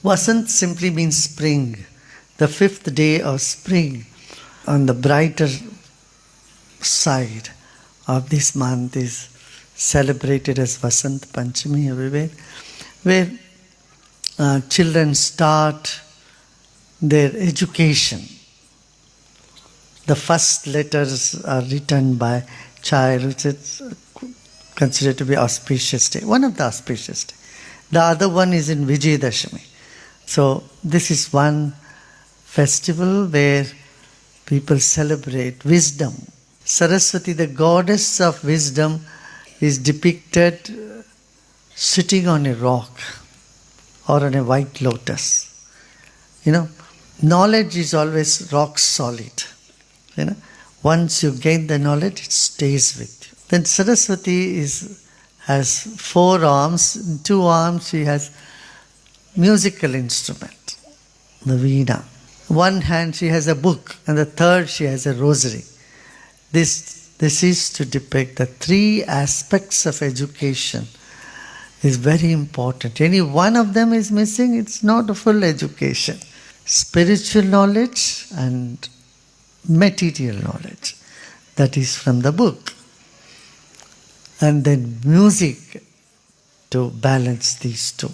Vasant simply means spring, the fifth day of spring. On the brighter side of this month is celebrated as Vasant Panchami everywhere, where children start their education. The first letters are written by child, which is considered to be auspicious day, one of the auspicious days. The other one is in Vijayadashami. So this is one festival where people celebrate wisdom. Saraswati, the goddess of wisdom, is depicted sitting on a rock or on a white lotus. Knowledge is always rock solid. Once you gain the knowledge, it stays with you. Then Saraswati has 4 arms. In 2 arms she has musical instrument, the veena. One hand she has a book, and the third she has a rosary. This is to depict the 3 aspects of education. Is very important. Any one of them is missing, it's not a full education. Spiritual knowledge and material knowledge. That is from the book. And then music to balance these 2.